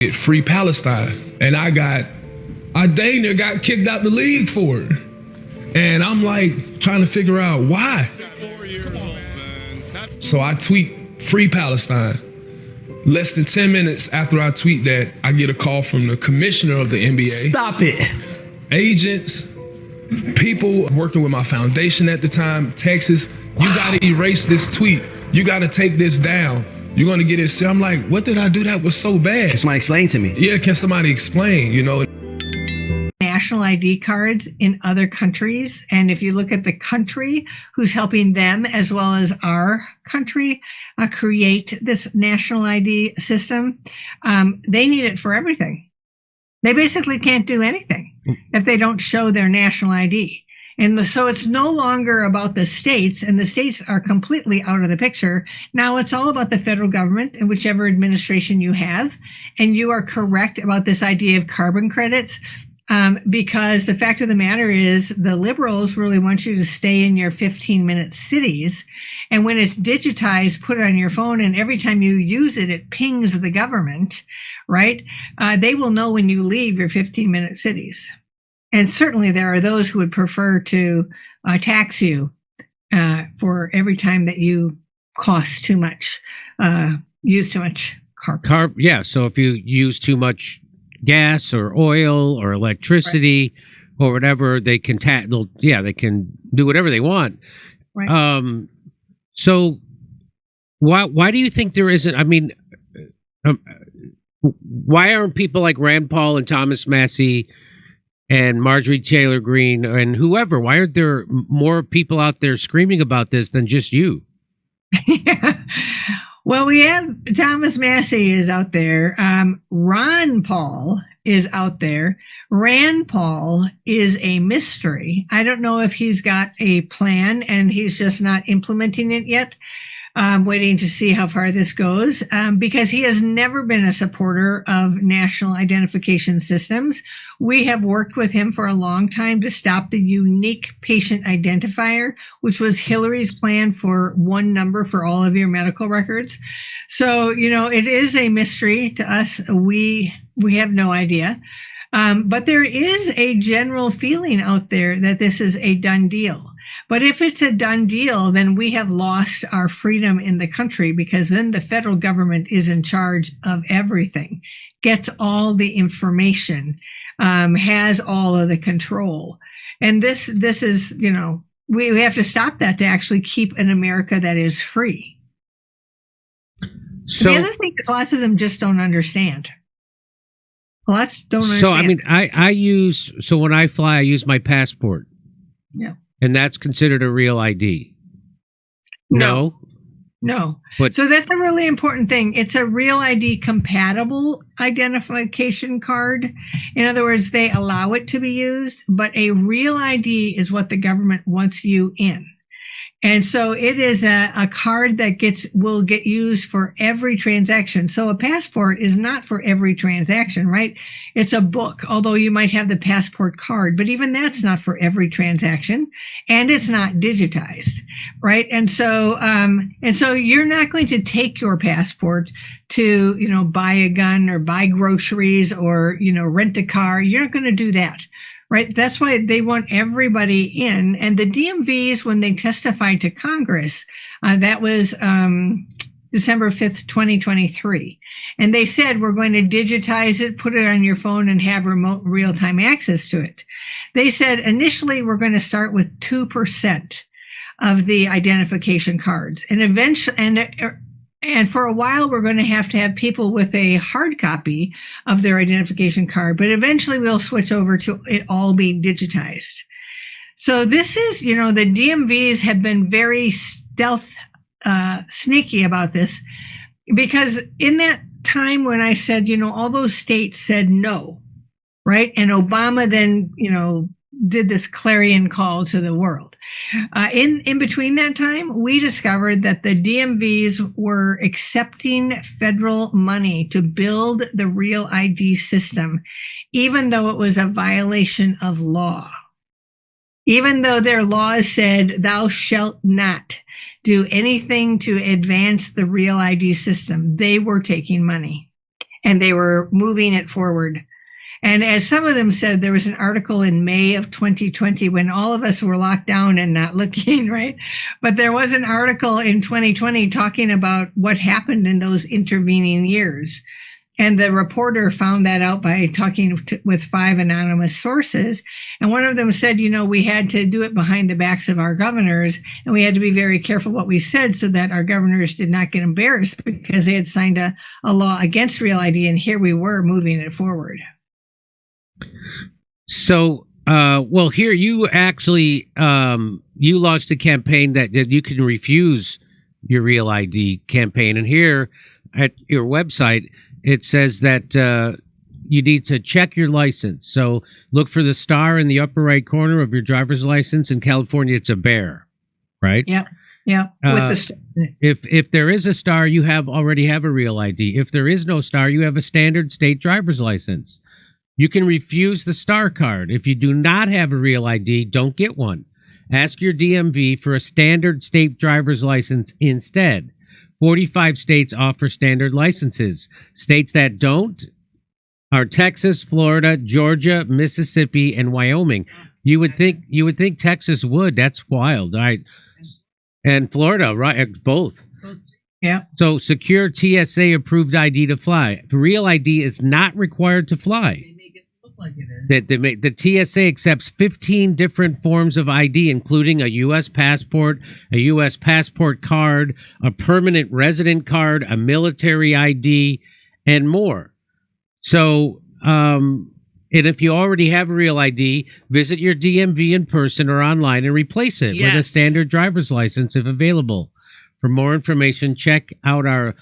get free Palestine. And I dang near got kicked out the league for it. And I'm like trying to figure out why. So I tweet free Palestine. Less than 10 minutes after I tweet that, I get a call from the commissioner of the NBA. Stop it. Agents, people working with my foundation at the time, Texas, you gotta erase this tweet. You gotta take this down. You're gonna get it. I'm like, what did I do that was so bad? Can somebody explain to me? Yeah, can somebody explain, you know? National ID cards in other countries. And if you look at the country who's helping them as well as our country create this national ID system, they need it for everything. They basically can't do anything if they don't show their national ID. And so it's no longer about the states, and the states are completely out of the picture. Now it's all about the federal government and whichever administration you have. And you are correct about this idea of carbon credits. Because the fact of the matter is the liberals really want you to stay in your 15-minute cities. And when it's digitized, put it on your phone, and every time you use it, it pings the government, right? They will know when you leave your 15-minute cities. And certainly there are those who would prefer to tax you for every time that you cost too much, use too much carbon. Yeah, so if you use too much gas or oil or electricity or whatever, they can they can do whatever they want. Right. So why do you think there isn't? I mean, why aren't people like Rand Paul and Thomas Massey and Marjorie Taylor Greene and whoever? Why aren't there more people out there screaming about this than just you? Yeah. Well, we have Thomas Massey is out there. Ron Paul is out there. Rand Paul is a mystery. I don't know if he's got a plan and he's just not implementing it yet. Waiting to see how far this goes, because he has never been a supporter of national identification systems. We have worked with him for a long time to stop the unique patient identifier, which was Hillary's plan for one number for all of your medical records. So, you know, it is a mystery to us. We have no idea. But there is a general feeling out there that this is a done deal. But if it's a done deal, then we have lost our freedom in the country, because then the federal government is in charge of everything, gets all the information, has all of the control. And this is, you know, we have to stop that to actually keep an America that is free. So, the other thing is lots of them just don't understand. Lots don't understand. So, I mean, so when I fly, I use my passport. Yeah. And that's considered a real ID? No. But, so that's a really important thing. It's a real ID compatible identification card. In other words, they allow it to be used, but a real ID is what the government wants you in. And so it is a card that will get used for every transaction. So a passport is not for every transaction, right? It's a book, although you might have the passport card, but even that's not for every transaction, and it's not digitized, right? And so you're not going to take your passport to, you know, buy a gun or buy groceries or, you know, rent a car. You're not going to do that. Right. That's why they want everybody in. And the DMVs, when they testified to Congress, that was December 5th, 2023. And they said, we're going to digitize it, put it on your phone, and have remote real-time access to it. They said initially we're going to start with 2% of the identification cards. And eventually, and for a while, we're going to have people with a hard copy of their identification card, but eventually we'll switch over to it all being digitized. So this is, you know, the DMVs have been very sneaky about this, because in that time when I said, you know, all those states said no, right? And Obama then, you know, did this clarion call to the world. In between that time, we discovered that the DMVs were accepting federal money to build the real ID system, even though it was a violation of law. Even though their laws said, thou shalt not do anything to advance the real ID system, they were taking money. and they were moving it forward. And as some of them said, there was an article in May of 2020 when all of us were locked down and not looking, right? But there was an article in 2020 talking about what happened in those intervening years. And the reporter found that out by talking with 5 anonymous sources. And one of them said, we had to do it behind the backs of our governors, and we had to be very careful what we said so that our governors did not get embarrassed because they had signed a law against Real ID, and here we were moving it forward. So, here you actually, you launched a campaign that you can refuse your Real ID campaign. And here at your website, it says that you need to check your license. So look for the star in the upper right corner of your driver's license. In California, it's a bear, right? Yeah. Yeah. If there is a star, you already have a Real ID. If there is no star, you have a standard state driver's license. You can refuse the star card. If you do not have a Real ID, don't get one. Ask your DMV for a standard state driver's license instead. 45 states offer standard licenses. States that don't are Texas, Florida, Georgia, Mississippi, and Wyoming. You would think Texas would. That's wild, right? And Florida, right? Both. Yeah. So secure TSA approved ID to fly. Real ID is not required to fly. Like it is. The TSA accepts 15 different forms of ID, including a U.S. passport, a U.S. passport card, a permanent resident card, a military ID, and more. So, and if you already have a Real ID, visit your DMV in person or online and replace it with a standard driver's license if available. For more information, check out our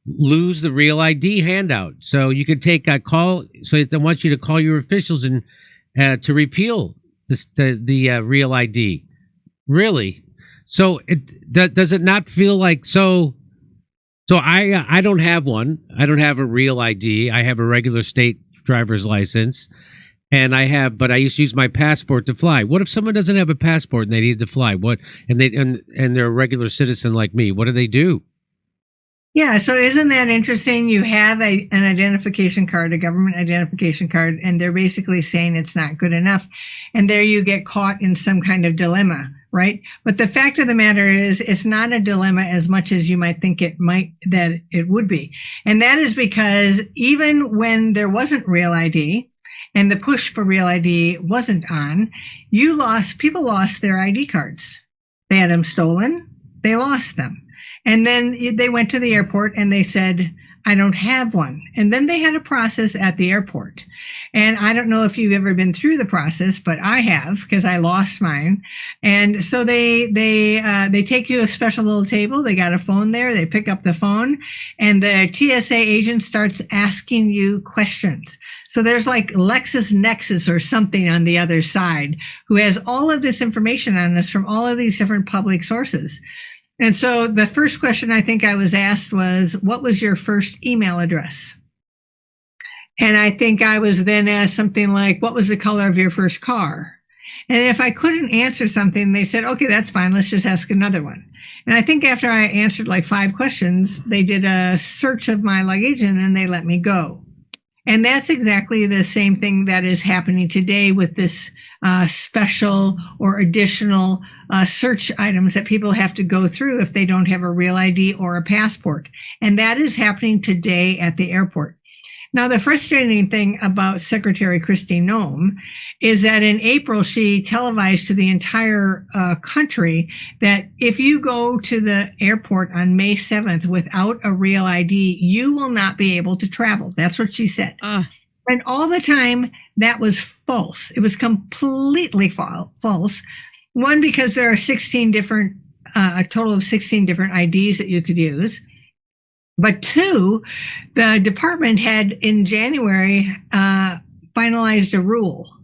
Lose the Real ID handout. So you could take a call. So they want you to call your officials and to repeal the Real ID. Really? So does it not feel like so? So I don't have one. I don't have a Real ID. I have a regular state driver's license, and but I used to use my passport to fly. What if someone doesn't have a passport and they need to fly? What and they're a regular citizen like me? What do they do? Yeah, so isn't that interesting? You have an identification card, a government identification card, and they're basically saying it's not good enough. And there you get caught in some kind of dilemma, right? But the fact of the matter is, it's not a dilemma as much as you might think that it would be. And that is because even when there wasn't Real ID and the push for Real ID wasn't on, people lost their ID cards. They had them stolen. They lost them. And then they went to the airport and they said, I don't have one. And then they had a process at the airport. And I don't know if you've ever been through the process, but I have, because I lost mine. And so they take you to a special little table. They got a phone there. They pick up the phone and the TSA agent starts asking you questions. So there's like LexisNexis or something on the other side who has all of this information on us from all of these different public sources. And so the first question I think I was asked was, what was your first email address? And I think I was then asked something like, what was the color of your first car? And if I couldn't answer something, they said, okay, that's fine. Let's just ask another one. And I think after I answered like 5 questions, they did a search of my luggage and then they let me go. And that's exactly the same thing that is happening today with this special or additional search items that people have to go through if they don't have a Real ID or a passport. And that is happening today at the airport. Now, the frustrating thing about Secretary Kristi Noem is that in April, she televised to the entire country that if you go to the airport on May 7th without a Real ID, you will not be able to travel. That's what she said. And all the time, that was false. It was completely false. One, because there are 16 different, a total of 16 different IDs that you could use. But 2, the department had in January finalized a rule.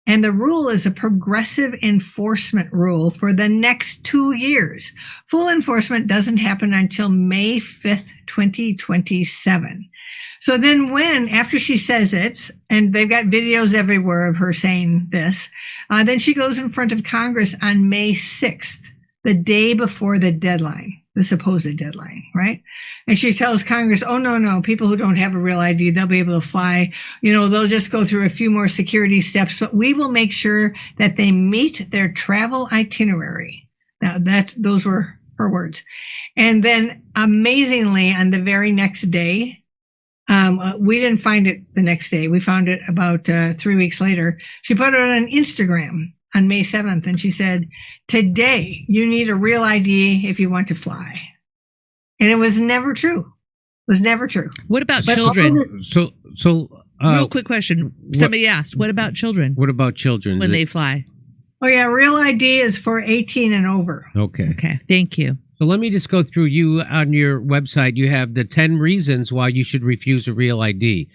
And the rule is a progressive enforcement rule for the next 2 years. Full enforcement doesn't happen until May 5th, 2027. So then after she says it, and they've got videos everywhere of her saying this, then she goes in front of Congress on May 6th, the day before the deadline. the supposed deadline, right? And she tells Congress, oh, no, people who don't have a real ID, they'll be able to fly. They'll just go through a few more security steps, but we will make sure that they meet their travel itinerary. Now, those were her words. And then amazingly, on the very next day, we didn't find it the next day. We found it about 3 weeks later. She put it on Instagram on May 7th, and she said, today, you need a real ID if you want to fly. And it was never true. It was never true. What about children? Real quick question. Somebody asked, what about children? What about children? When they fly? Oh, yeah, real ID is for 18 and over. Okay. Okay, thank you. So let me just go through you on your website. You have the 10 reasons why you should refuse a real ID.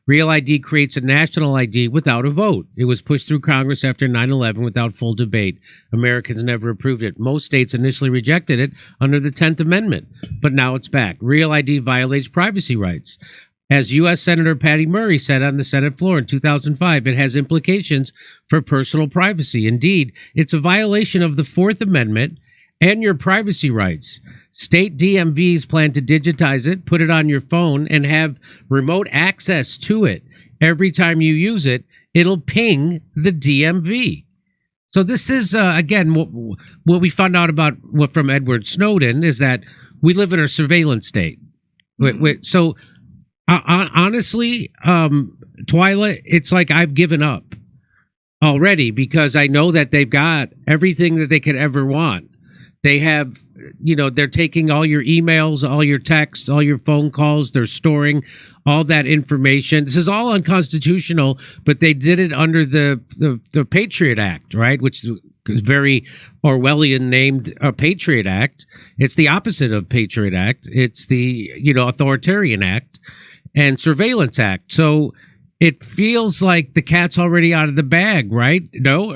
Real ID creates a national ID without a vote. It was pushed through Congress after 9/11 without full debate. Americans never approved it. Most states initially rejected it under the 10th Amendment, but now it's back. Real ID violates privacy rights. As U.S. Senator Patty Murray said on the Senate floor in 2005, it has implications for personal privacy. Indeed, it's a violation of the Fourth Amendment and your privacy rights. State DMVs plan to digitize it, put it on your phone, and have remote access to it. Every time you use it, it'll ping the DMV. So this is, again, what we found out about from Edward Snowden is that we live in a surveillance state. So honestly, Twyla, it's like I've given up already because I know that they've got everything that they could ever want. They have, they're taking all your emails, all your texts, all your phone calls. They're storing all that information. This is all unconstitutional, but they did it under the Patriot Act, right? Which is very Orwellian named a Patriot Act. It's the opposite of Patriot Act. It's the, Authoritarian Act and Surveillance Act. So it feels like the cat's already out of the bag, right? No?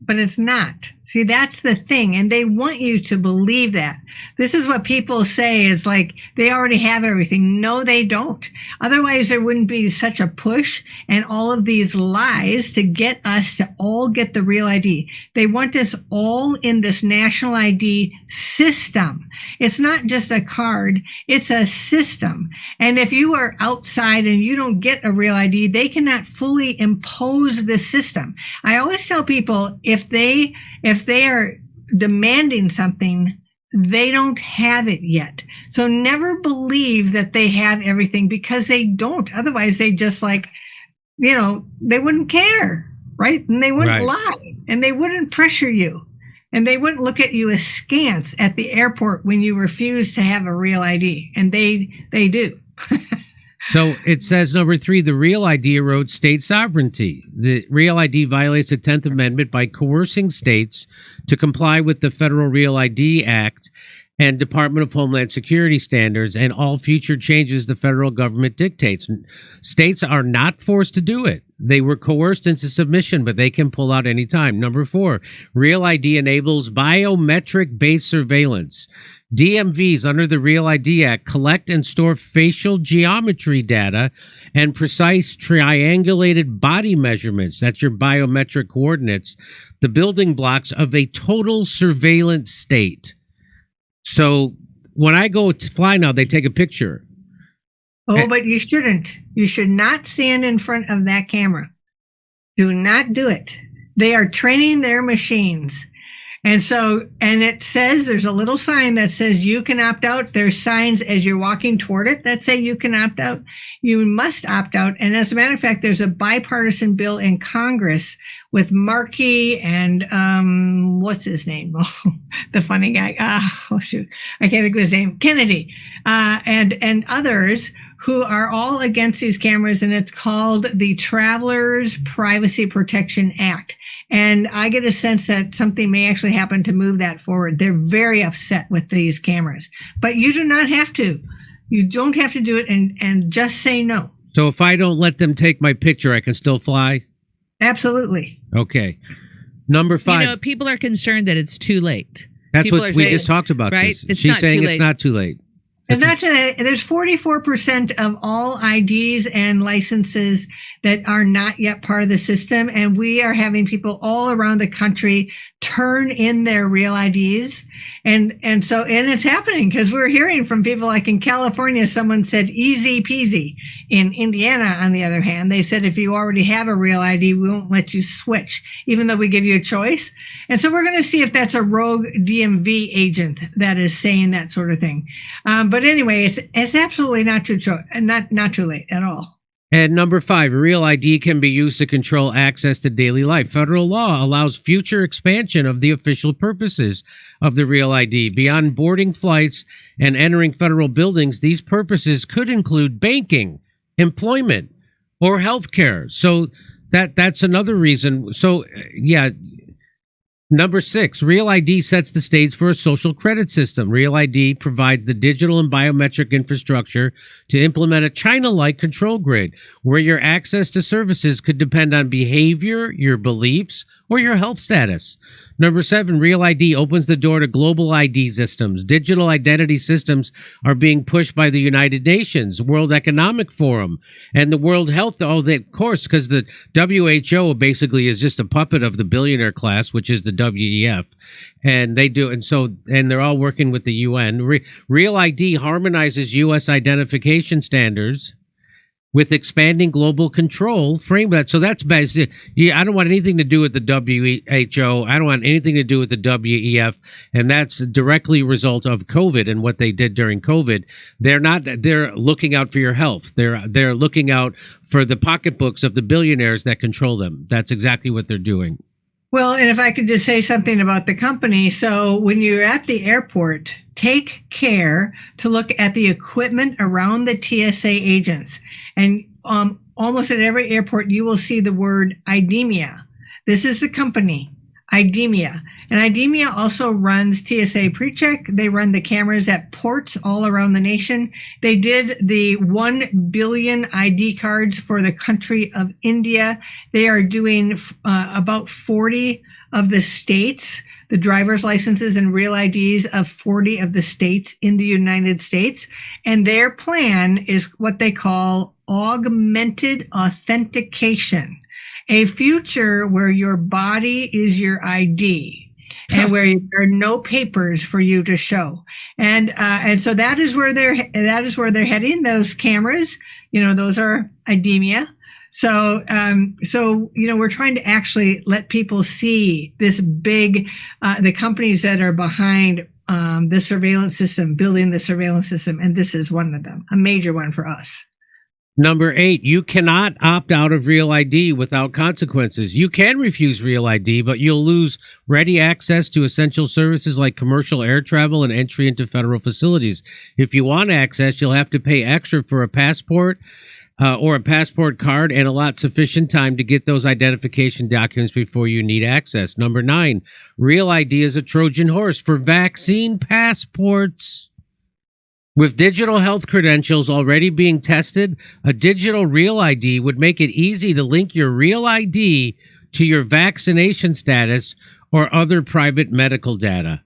But it's not. See, that's the thing. And they want you to believe that. This is what people say is like, they already have everything. No, they don't. Otherwise, there wouldn't be such a push and all of these lies to get us to all get the real ID. They want us all in this national ID system. It's not just a card. It's a system. And if you are outside and you don't get a real ID, they cannot fully impose the system. I always tell people if they are demanding something, they don't have it yet. So never believe that they have everything because they don't. Otherwise, they just they wouldn't care, right? And they wouldn't lie and they wouldn't pressure you and they wouldn't look at you askance at the airport when you refuse to have a real ID. And they do. So it says, number 3, the Real ID erodes state sovereignty. The Real ID violates the 10th Amendment by coercing states to comply with the Federal Real ID Act and Department of Homeland Security standards and all future changes the federal government dictates. States are not forced to do it. They were coerced into submission, but they can pull out any time. Number 4, Real ID enables biometric-based surveillance. DMVs under the Real ID Act collect and store facial geometry data and precise triangulated body measurements. That's your biometric coordinates, the building blocks of a total surveillance state. So when I go to fly now, they take a picture. Oh, but you shouldn't. You should not stand in front of that camera. Do not do it. They are training their machines. And it says, there's a little sign that says you can opt out. There's signs as you're walking toward it that say you can opt out. You must opt out. And as a matter of fact, there's a bipartisan bill in Congress with Markey and, what's his name? Oh, the funny guy. Oh, shoot. I can't think of his name. Kennedy, and others who are all against these cameras. And it's called the Travelers Privacy Protection Act. And I get a sense that something may actually happen to move that forward. They're very upset with these cameras, but you do not have to. You don't have to do it and just say no. So if I don't let them take my picture, I can still fly? Absolutely. Okay. Number 5. People are concerned that it's too late. That's what we just talked about. Right? This. She's saying it's not too late. It's not too late. There's 44% of all IDs and licenses that are not yet part of the system. And we are having people all around the country turn in their real IDs. And it's happening because we're hearing from people like in California, someone said easy peasy. In Indiana, on the other hand, they said if you already have a real ID, we won't let you switch, even though we give you a choice. And so we're going to see if that's a rogue DMV agent that is saying that sort of thing. But anyway, it's absolutely not too late at all. And number 5, a real ID can be used to control access to daily life. Federal law allows future expansion of the official purposes of the real ID. Beyond boarding flights and entering federal buildings, these purposes could include banking, employment, or healthcare. So that's another reason. So, yeah. Number 6, Real ID sets the stage for a social credit system. Real ID provides the digital and biometric infrastructure to implement a China-like control grid where your access to services could depend on behavior, your beliefs, or your health status. Number 7, Real ID opens the door to global ID systems. Digital identity systems are being pushed by the United Nations, World Economic Forum, and the World Health. Of course, because the WHO basically is just a puppet of the billionaire class, which is the WEF, and they're all working with the UN. Real ID harmonizes U.S. identification standards with expanding global control framework. So that's basic. Yeah, I don't want anything to do with the WHO. I don't want anything to do with the WEF. And that's directly a result of COVID and what they did during COVID. They're looking out for your health. They're looking out for the pocketbooks of the billionaires that control them. That's exactly what they're doing. Well, and if I could just say something about the company. So when you're at the airport, take care to look at the equipment around the TSA agents. And almost at every airport, you will see the word IDEMIA. This is the company, IDEMIA. And IDEMIA also runs TSA PreCheck. They run the cameras at ports all around the nation. They did the 1 billion ID cards for the country of India. They are doing about 40 of the states, the driver's licenses and real IDs of 40 of the states in the United States. And their plan is what they call augmented authentication, a future where your body is your ID. And where there are no papers for you to show, and so that is where they're heading. Those cameras, those are IDEMIA. So we're trying to actually let people see this big, the companies that are behind the surveillance system, building the surveillance system, and this is one of them, a major one for us. Number 8, you cannot opt out of Real ID without consequences. You can refuse Real ID, but you'll lose ready access to essential services like commercial air travel and entry into federal facilities. If you want access, you'll have to pay extra for a passport or a passport card and allot sufficient time to get those identification documents before you need access. Number 9, Real ID is a Trojan horse for vaccine passports. With digital health credentials already being tested, a digital Real ID would make it easy to link your Real ID to your vaccination status or other private medical data.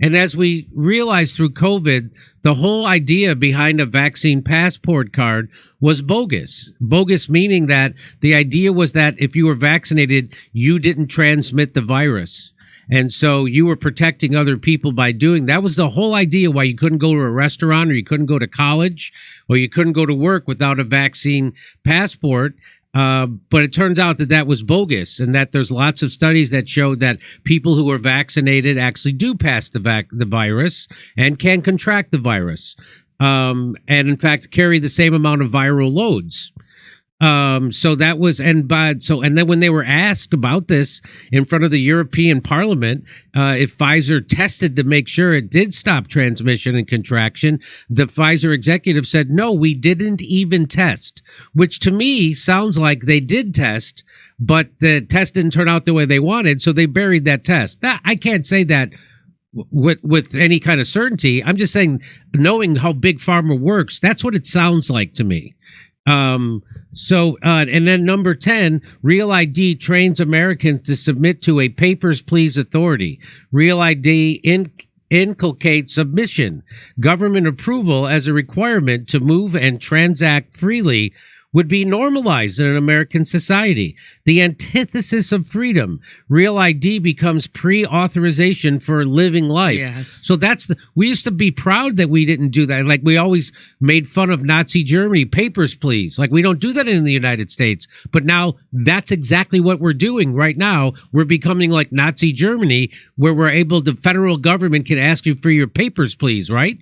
And as we realized through COVID, the whole idea behind a vaccine passport card was bogus. Bogus meaning that the idea was that if you were vaccinated, you didn't transmit the virus. And so you were protecting other people by doing that. Was the whole idea why you couldn't go to a restaurant or you couldn't go to college or you couldn't go to work without a vaccine passport. But it turns out that was bogus, and that there's lots of studies that showed that people who are vaccinated actually do pass the virus and can contract the virus, and in fact carry the same amount of viral loads. So that was, and then when they were asked about this in front of the European Parliament, if Pfizer tested to make sure it did stop transmission and contraction, the Pfizer executive said, no, we didn't even test, which to me sounds like they did test, but the test didn't turn out the way they wanted. So they buried that test. I can't say that with any kind of certainty. I'm just saying, knowing how Big Pharma works, that's what it sounds like to me. And then number 10, Real ID trains Americans to submit to a papers, please authority. Real ID inculcates submission, government approval as a requirement to move and transact freely would be normalized in an American society. The antithesis of freedom. Real ID becomes pre-authorization for living life. Yes. So we used to be proud that we didn't do that. Like we always made fun of Nazi Germany, papers please. Like we don't do that in the United States. But now that's exactly what we're doing right now. We're becoming like Nazi Germany, where the federal government can ask you for your papers please, right?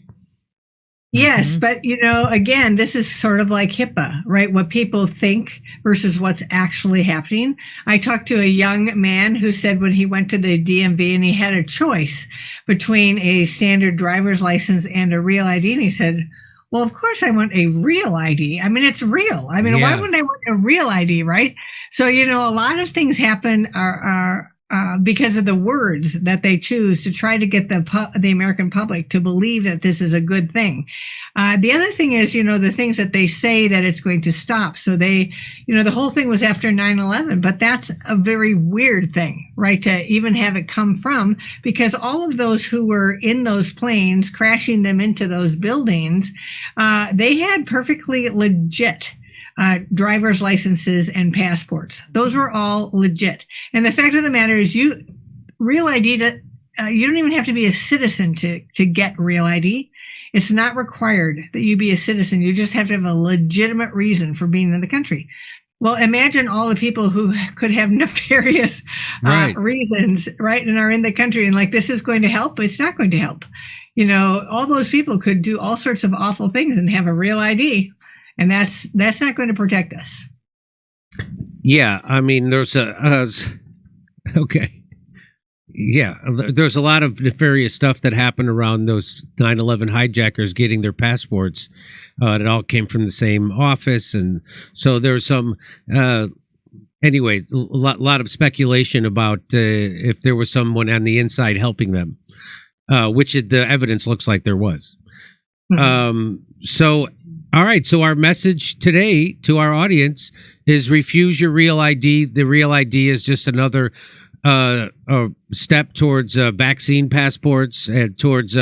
Yes, but again, this is sort of like HIPAA, right? What people think versus what's actually happening. I talked to a young man who said when he went to the DMV and he had a choice between a standard driver's license and a real ID, and he said, well, of course I want a real ID. I mean, it's real. I mean, why wouldn't I want a real ID, right? So, a lot of things happen are because of the words that they choose to try to get the American public to believe that this is a good thing. The other thing is, the things that they say that it's going to stop. So the whole thing was after 9/11, but that's a very weird thing, right? To even have it come from, because all of those who were in those planes, crashing them into those buildings, they had perfectly legit driver's licenses and passports. Those were all legit. And the fact of the matter is, real ID, you don't even have to be a citizen to get real ID. It's not required that you be a citizen. You just have to have a legitimate reason for being in the country. Well, imagine all the people who could have nefarious reasons, right, and are in the country, and like, this is going to help, but it's not going to help. All those people could do all sorts of awful things and have a real ID. And that's not going to protect us. Yeah, I mean, there's okay. Yeah, there's a lot of nefarious stuff that happened around those 9/11 hijackers getting their passports. It all came from the same office, and so there's some. Anyway, a lot of speculation about if there was someone on the inside helping them, which the evidence looks like there was. So. All right, so our message today to our audience is refuse your real ID. The real ID is just another step towards vaccine passports and towards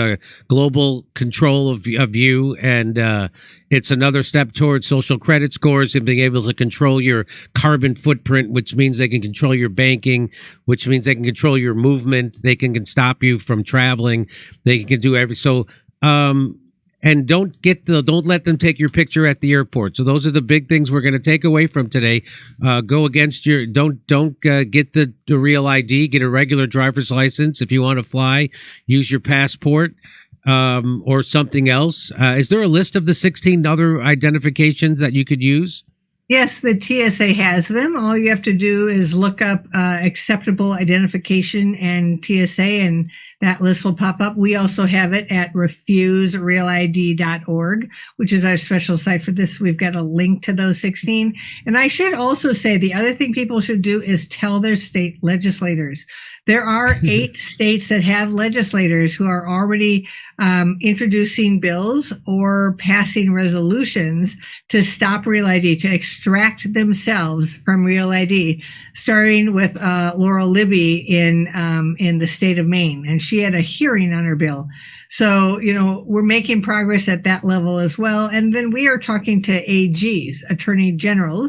global control of you. And it's another step towards social credit scores and being able to control your carbon footprint, which means they can control your banking, which means they can control your movement. They can stop you from traveling. They can do and don't let them take your picture at the airport. So those are the big things we're going to take away from today. Go against don't get the real ID. Get a regular driver's license. If you want to fly, use your passport or something else. Is there a list of the 16 other identifications that you could use? Yes, the TSA has them. All you have to do is look up acceptable identification and TSA, and that list will pop up. We also have it at refuserealid.org, which is our special site for this. We've got a link to those 16. And I should also say the other thing people should do is tell their state legislators. There are 8 states that have legislators who are already introducing bills or passing resolutions to stop Real ID, to extract themselves from Real ID, starting with Laurel Libby in the state of Maine. And she had a hearing on her bill. So, we're making progress at that level as well. And then we are talking to AGs, attorneys general,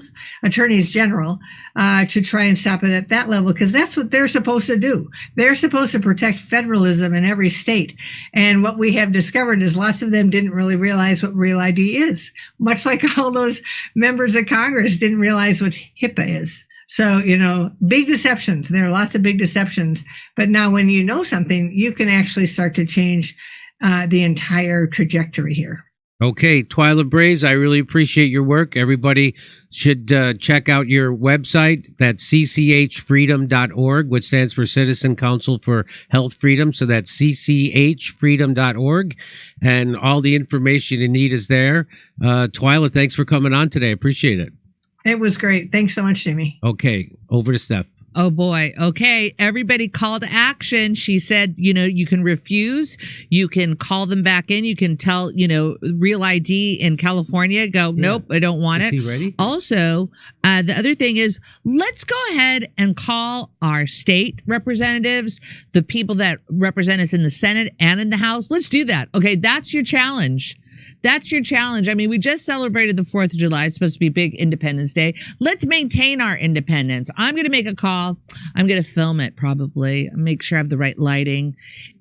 to try and stop it at that level, because that's what they're supposed to do. They're supposed to protect federalism in every state. And what we have discovered is lots of them didn't really realize what Real ID is, much like all those members of Congress didn't realize what HIPAA is. So, big deceptions. There are lots of big deceptions. But now when you know something, you can actually start to change the entire trajectory here. Okay, Twyla Braze, I really appreciate your work. Everybody should check out your website. That's cchfreedom.org, which stands for Citizen Council for Health Freedom. So that's cchfreedom.org. And all the information you need is there. Twyla, thanks for coming on today. I appreciate it. It was great. Thanks so much, Jimmy. Okay, over to Steph. Oh boy. Okay. Everybody call to action. She said, you can refuse. You can call them back in. You can tell, Real ID in California, nope, I don't want it. Is he ready? Also, the other thing is, let's go ahead and call our state representatives, the people that represent us in the Senate and in the House. Let's do that. Okay. That's your challenge. That's your challenge. I mean, we just celebrated the 4th of July. It's supposed to be big Independence Day. Let's maintain our independence. I'm going to make a call. I'm going to film it probably, make sure I have the right lighting.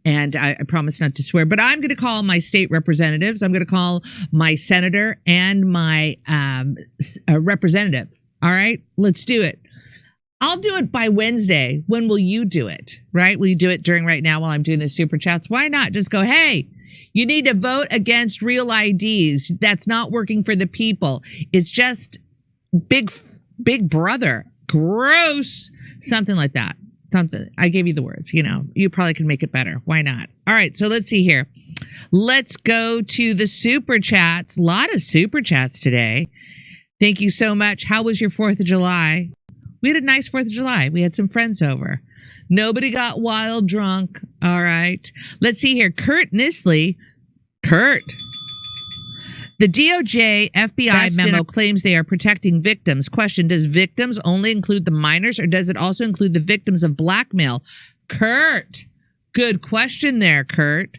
And I promise not to swear, but I'm going to call my state representatives. I'm going to call my senator and my representative. All right, let's do it. I'll do it by Wednesday. When will you do it? Right? Will you do it during right now while I'm doing the super chats? Why not? Just go, hey, you need to vote against real IDs. That's not working for the people. It's just big brother. Gross. Something like that. Something. I gave you the words. You know, you probably can make it better. Why not? All right. So let's see here. Let's go to the super chats. A lot of super chats today. Thank you so much. How was your 4th of July? We had a nice 4th of July. We had some friends over. Nobody got wild drunk. All right. Let's see here. Kurt Nisley. Kurt. The DOJ FBI memo claims they are protecting victims. Question, does victims only include the minors or does it also include the victims of blackmail? Kurt. Good question there, Kurt.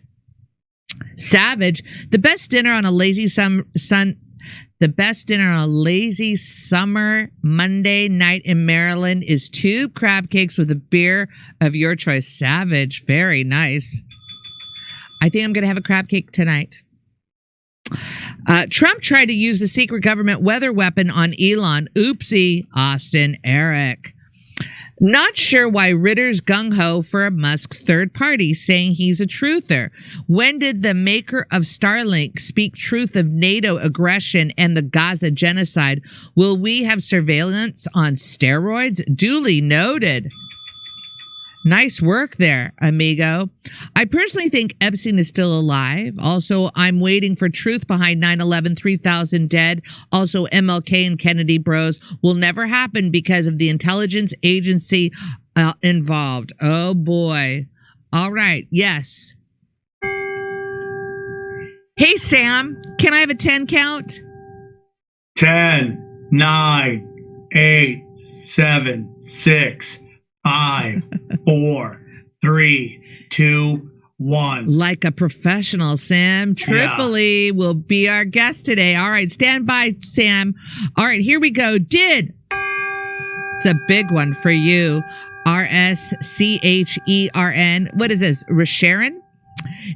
Savage. The best dinner on a lazy summer Monday night in Maryland is 2 crab cakes with a beer of your choice. Savage. Very nice. I think I'm going to have a crab cake tonight. Trump tried to use the secret government weather weapon on Elon. Oopsie, Austin Eric. Not sure why Ritter's gung-ho for Musk's third party, saying he's a truther. When did the maker of Starlink speak truth of NATO aggression and the Gaza genocide? Will we have surveillance on steroids? Duly noted. Nice work there, amigo. I personally think Epstein is still alive. Also, I'm waiting for truth behind 9/11, 3,000 dead. Also, MLK and Kennedy bros will never happen because of the intelligence agency involved. Oh, boy. All right. Yes. Hey, Sam, can I have a 10 count? 10, 9, 8, 7, 6, 5, 4, 3, 2, 1. Like a professional, Sam Tripoli will be our guest today. All right, stand by, Sam. All right, here we go. It's a big one for you. RSCHERN. What is this? Resharon?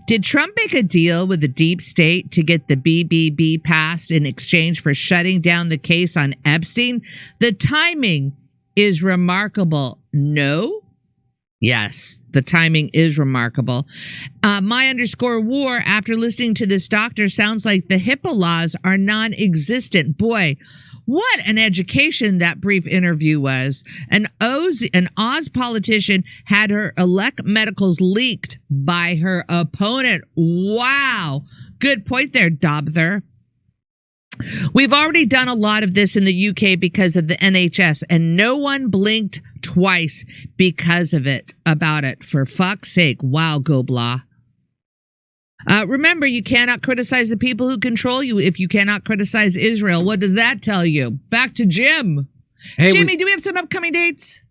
Did Trump make a deal with the deep state to get the BBB passed in exchange for shutting down the case on Epstein? The timing is remarkable. No? Yes, the timing is remarkable. My_war, after listening to this doctor, sounds like the HIPAA laws are non-existent. Boy, what an education that brief interview was. An Oz politician had her elect medicals leaked by her opponent. Wow. Good point there, Dobther. We've already done a lot of this in the UK because of the NHS, and no one blinked twice because of it, about it. For fuck's sake. Wow, go blah. Remember, you cannot criticize the people who control you if you cannot criticize Israel. What does that tell you? Back to Jim. Hey, Jimmy, do we have some upcoming dates?